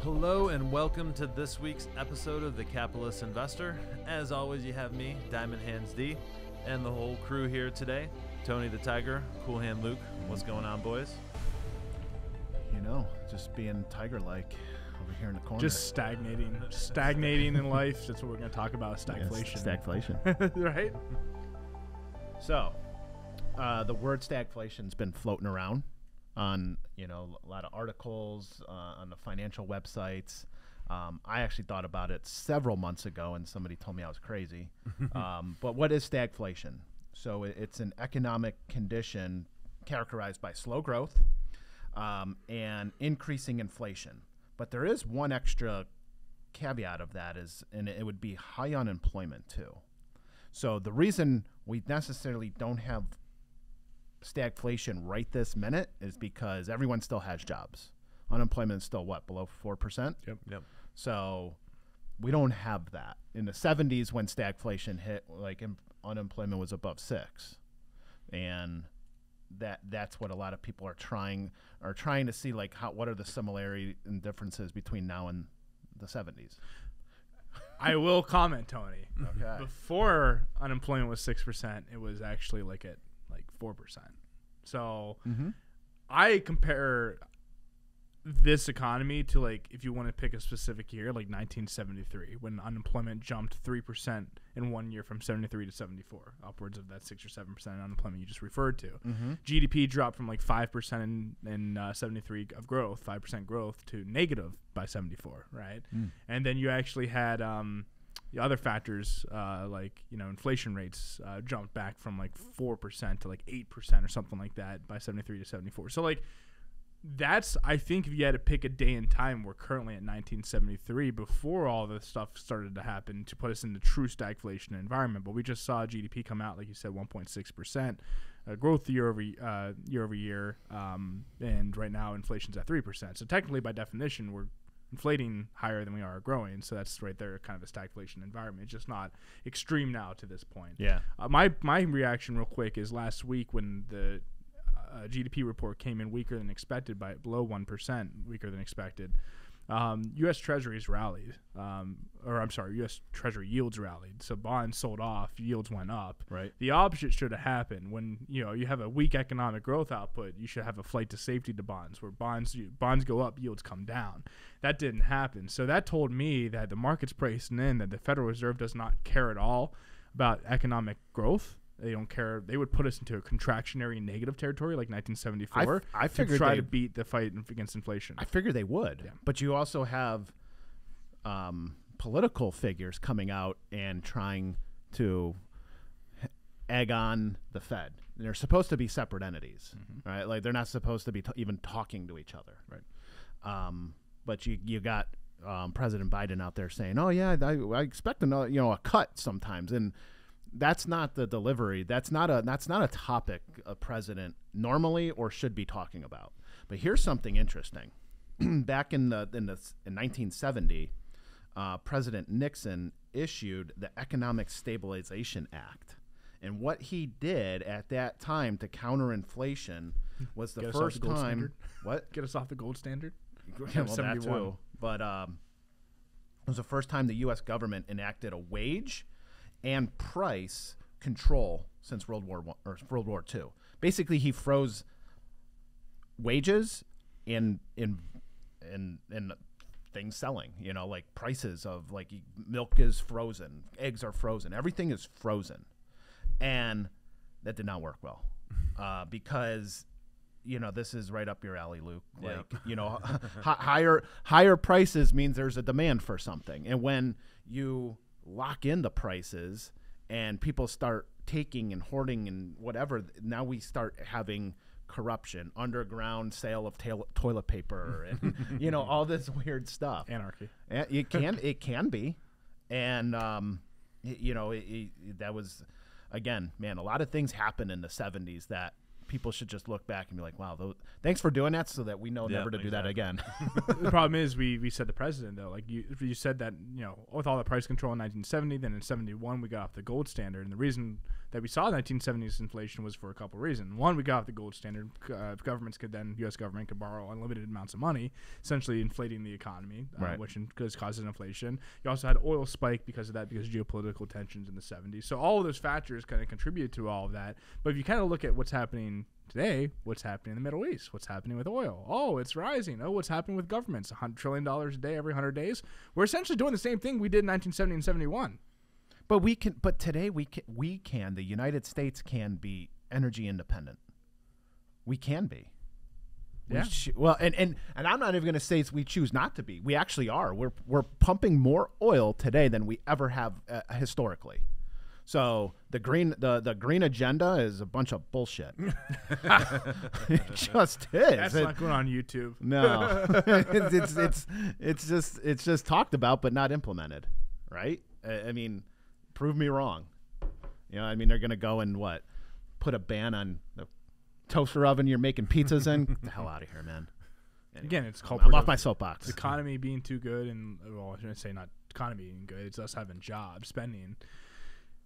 Hello and welcome to this week's episode of The Capitalist Investor. As always, you have me, Diamond Hands D, and the whole crew here today. Tony the Tiger, Cool Hand Luke. What's going on, boys? You know, just being tiger-like over here in the corner. Just stagnating in life. That's what we're going to talk about, stagflation. Yes, stagflation. Right? So, the word stagflation's been floating around on, a lot of articles on the financial websites. I actually thought about it several months ago, and somebody told me I was crazy. But what is stagflation? So it's an economic condition characterized by slow growth and increasing inflation. But there is one extra caveat of that and it would be high unemployment too. So the reason we necessarily don't have stagflation right this minute is because everyone still has jobs. Unemployment is still below 4%? Yep. So we don't have that. In the 70s when stagflation hit, unemployment was above 6. And that's what a lot of people are trying to see, what are the similarity and differences between now and the 70s. I will comment, Tony. Okay. Before unemployment was 6%, it was actually at 4%. So I compare this economy to if you want to pick a specific year, 1973, when unemployment jumped 3% in 1 year from 73 to 74, upwards of that 6 or 7% unemployment you just referred to. GDP dropped from 5% in 73 of growth, 5% growth, to negative by 74, right? And then you actually had the other factors inflation rates jumped back from 4% to 8% or something like that by 73 to 74. So that's, I think, if you had to pick a day and time, we're currently at 1973 before all this stuff started to happen to put us in the true stagflation environment. But we just saw GDP come out, like you said, 1.6% growth year over year, and right now inflation's at 3%. So technically, by definition, we're inflating higher than we are growing. So that's right there, kind of a stagflation environment. It's just not extreme now to this point. Yeah. My reaction, real quick, is last week when the GDP report came in weaker than expected, by below 1%, weaker than expected. U.S. Treasuries rallied, U.S. Treasury yields rallied. So bonds sold off, yields went up. Right. The opposite should have happened. When you have a weak economic growth output, you should have a flight to safety to bonds, where bonds go up, yields come down. That didn't happen. So that told me that the market's pricing in that the Federal Reserve does not care at all about economic growth. They don't care. They would put us into a contractionary negative territory like 1974. I figured to try to beat the fight against inflation. I figure they would. Yeah. But you also have political figures coming out and trying to egg on the Fed. They're supposed to be separate entities, right? They're not supposed to be even talking to each other. Right. But you got President Biden out there saying, "Oh yeah, I expect a cut sometimes," and that's not the delivery. That's not a topic a president normally or should be talking about. But here's something interesting. Back in 1970, President Nixon issued the Economic Stabilization Act, and what he did at that time to counter inflation was the first time. What? Get us off the gold standard. Yeah, well, that too. But it was the first time the U.S. government enacted a wage and price control since World War II. Basically, he froze wages in things selling. Prices of milk is frozen, eggs are frozen, everything is frozen, and that did not work well because this is right up your alley, Luke. Higher prices means there's a demand for something, and when you lock in the prices and people start taking and hoarding and whatever, now we start having corruption, underground sale of toilet paper, and all this weird stuff. Anarchy. It can be, and that was, again, man, a lot of things happened in the 70s that people should just look back and be like, wow, thanks for doing that so that we know never to do that again. The problem is we said the president, though. You said that, with all the price control in 1970, then in 71 we got off the gold standard. And the reason that we saw 1970s inflation was for a couple reasons. One, we got off the gold standard. U.S. government could borrow unlimited amounts of money, essentially inflating the economy, which causes inflation. You also had oil spike because of that, because of geopolitical tensions in the 70s. So all of those factors kind of contributed to all of that. But if you kind of look at what's happening today, what's happening in the Middle East, what's happening with oil? Oh, it's rising. Oh, what's happening with governments? $100 trillion a day every 100 days. We're essentially doing the same thing we did in 1970 and 71. But we can. But today we can. The United States can be energy independent. We can be. Yeah. And I'm not even going to say we choose not to be. We actually are. We're pumping more oil today than we ever have historically. So the green agenda is a bunch of bullshit. It just is. That's not going on YouTube. No, it's just talked about but not implemented, right? I mean, prove me wrong. You know, I mean, they're gonna go and put a ban on the toaster oven you're making pizzas in. Get the hell out of here, man. Anyway, Again, it's I'm off my soapbox. The economy being too good, and I shouldn't say not economy being good. It's us having jobs, spending.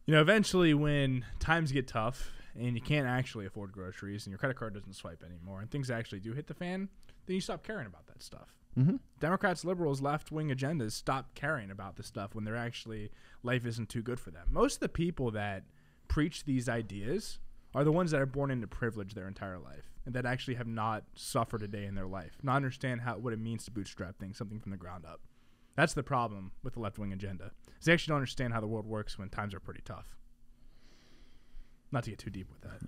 You know, eventually when times get tough and you can't actually afford groceries and your credit card doesn't swipe anymore and things actually do hit the fan, then you stop caring about that stuff. Mm-hmm. Democrats, liberals, left-wing agendas stop caring about the stuff when they're actually life isn't too good for them. Most of the people that preach these ideas are the ones that are born into privilege their entire life and that actually have not suffered a day in their life, not understand what it means to bootstrap something from the ground up. That's the problem with the left-wing agenda. They actually don't understand how the world works when times are pretty tough. Not to get too deep with that.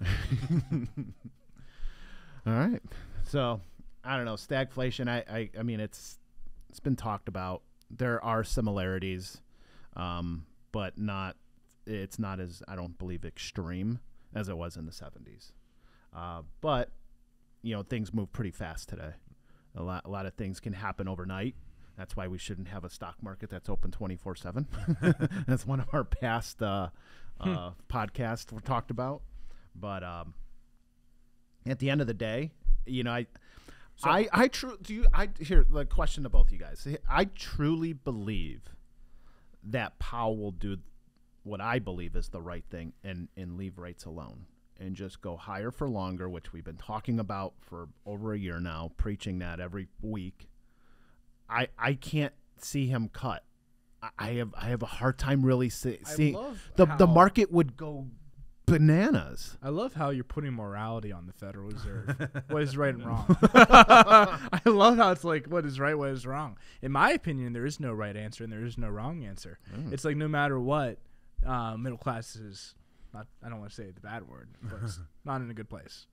All right. So, I don't know. Stagflation, I mean, it's been talked about. There are similarities, but it's not as, I don't believe, extreme as it was in the 70s. But, you know, things move pretty fast today. A lot of things can happen overnight. That's why we shouldn't have a stock market that's open 24/7. That's one of our past podcasts we talked about. But at the end of the day, you know, here the question to both of you guys. I truly believe that Powell will do what I believe is the right thing and leave rates alone and just go higher for longer, which we've been talking about for over a year now, preaching that every week. I can't see him cut. I have a hard time really seeing the market would go bananas. I love how you're putting morality on the Federal Reserve. What is right and wrong? I love how it's like what is right, what is wrong. In my opinion, there is no right answer and there is no wrong answer. It's like no matter what, middle class is not. I don't want to say the bad word, but it's not in a good place.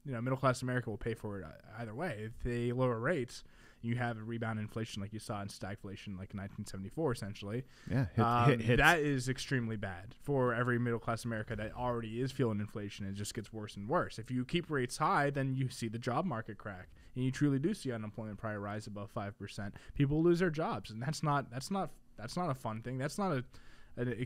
You know, middle class America will pay for it either way. If they lower rates, you have a rebound in inflation like you saw in stagflation like in 1974 essentially. Yeah, that is extremely bad for every middle-class America that already is feeling inflation. It just gets worse and worse. If you keep rates high, then you see the job market crack, and you truly do see unemployment probably rise above 5%. People lose their jobs, and that's not a fun thing. That's not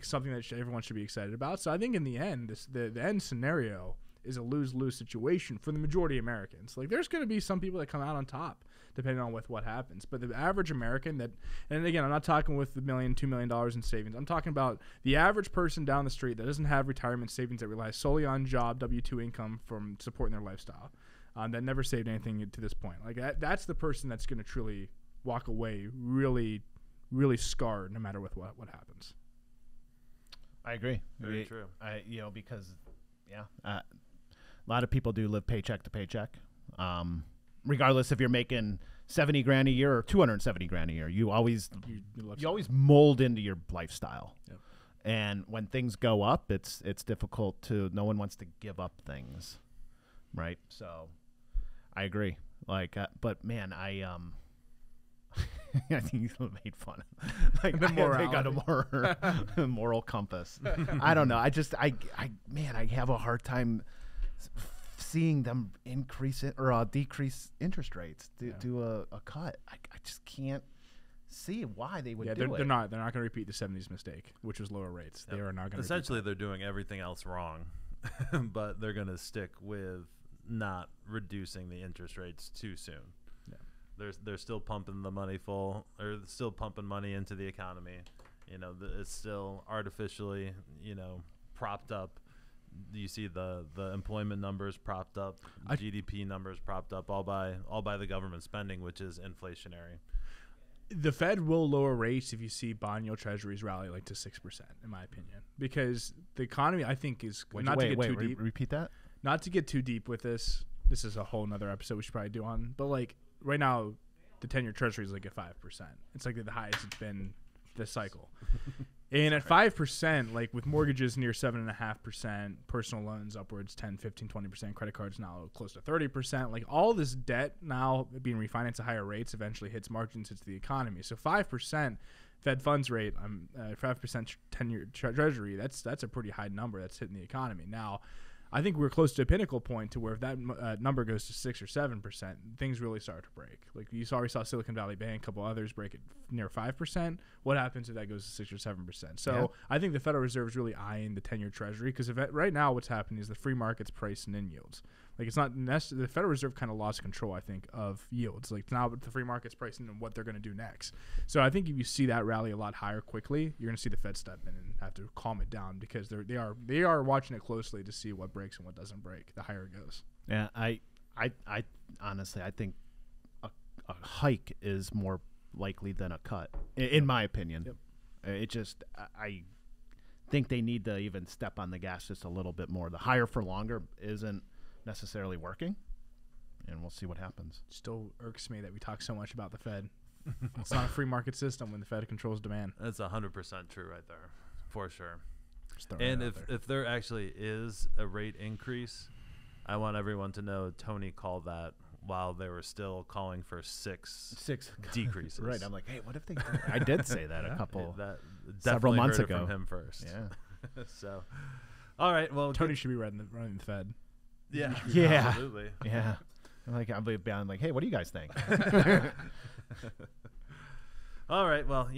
something that everyone should be excited about. So I think in the end, the end scenario is a lose-lose situation for the majority of Americans. Like there's going to be some people that come out on top depending on what happens. But the average American and again, I'm not talking with the $1 million, $2 million in savings. I'm talking about the average person down the street that doesn't have retirement savings, that relies solely on job W-2 income from supporting their lifestyle, that never saved anything to this point. Like that's the person that's going to truly walk away really, really scarred no matter what happens. I agree. Very true. Because a lot of people do live paycheck to paycheck. Regardless if you're making $70,000 a year or $270,000 a year, you always mold into your lifestyle. Yep. And when things go up, it's difficult no one wants to give up things, right? So I agree. Like, but man, I think you made fun of like the I got a moral compass. I don't know. I have a hard time seeing them increase it or decrease interest rates, do a cut. I just can't see why they would do it. They're not going to repeat the 70s mistake, which was lower rates. Yep. They are not going to. Essentially, they're doing everything else wrong, but they're going to stick with not reducing the interest rates too soon. Yeah. They're still pumping the money still pumping money into the economy. You know, it's still artificially, propped up you see the employment numbers propped up, GDP numbers propped up, all by the government spending, which is inflationary. The Fed will lower rates if you see bond yield treasuries rally like to 6%, in my opinion, because the economy, I think, is not to get too deep. Repeat that. Not to get too deep with this. This is a whole nother episode we should probably do on. But like right now, the 10-year treasury is like at 5%. It's like the highest it's been this cycle. And at 5%, like with mortgages near 7.5%, personal loans upwards 10, 15, 20%, credit cards now close to 30%. Like all this debt now being refinanced at higher rates eventually hits margins, hits the economy. So 5% Fed funds rate, 5% 10-year treasury, that's a pretty high number that's hitting the economy. Now, I think we're close to a pinnacle point to where if that number goes to 6 or 7%, things really start to break. Like we saw Silicon Valley Bank, a couple others break it near 5%. What happens if that goes to 6 or 7%? So I think the Federal Reserve is really eyeing the 10-year Treasury because right now what's happening is the free market's pricing in yields. Like it's not necessarily, the Federal Reserve kind of lost control, I think, of yields. Like now the free market's pricing and what they're going to do next. So I think if you see that rally a lot higher quickly, you're going to see the Fed step in and have to calm it down because they are watching it closely to see what breaks and what doesn't break. The higher it goes. Yeah, I honestly I think a hike is more likely than a cut, in my opinion. Yep. I think they need to even step on the gas just a little bit more. The higher for longer isn't necessarily working, and we'll see what happens. Still irks me that we talk so much about the Fed. It's not a free market system when the Fed controls demand. That's 100% true right there, for sure. And if there actually is a rate increase, I want everyone to know Tony called that while they were still calling for six decreases. Right. I'm like, hey, what if they? I did say that a couple several months heard it ago from him first. Yeah. So, all right. Well, Tony should be running the Fed. Yeah. Absolutely. Yeah. I'll be like, hey, what do you guys think? All right. Well,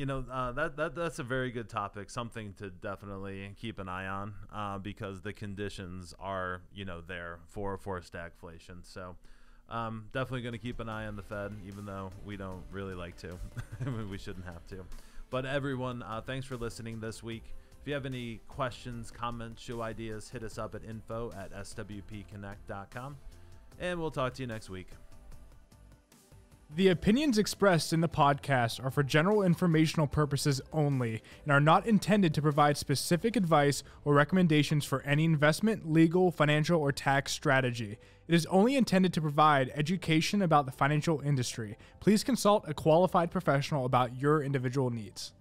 that's a very good topic, something to definitely keep an eye on because the conditions are, there for stagflation. So definitely going to keep an eye on the Fed, even though we don't really like to. We shouldn't have to. But everyone, thanks for listening this week. If you have any questions, comments, show ideas, hit us up at info@swpconnect.com. And we'll talk to you next week. The opinions expressed in the podcast are for general informational purposes only and are not intended to provide specific advice or recommendations for any investment, legal, financial, or tax strategy. It is only intended to provide education about the financial industry. Please consult a qualified professional about your individual needs.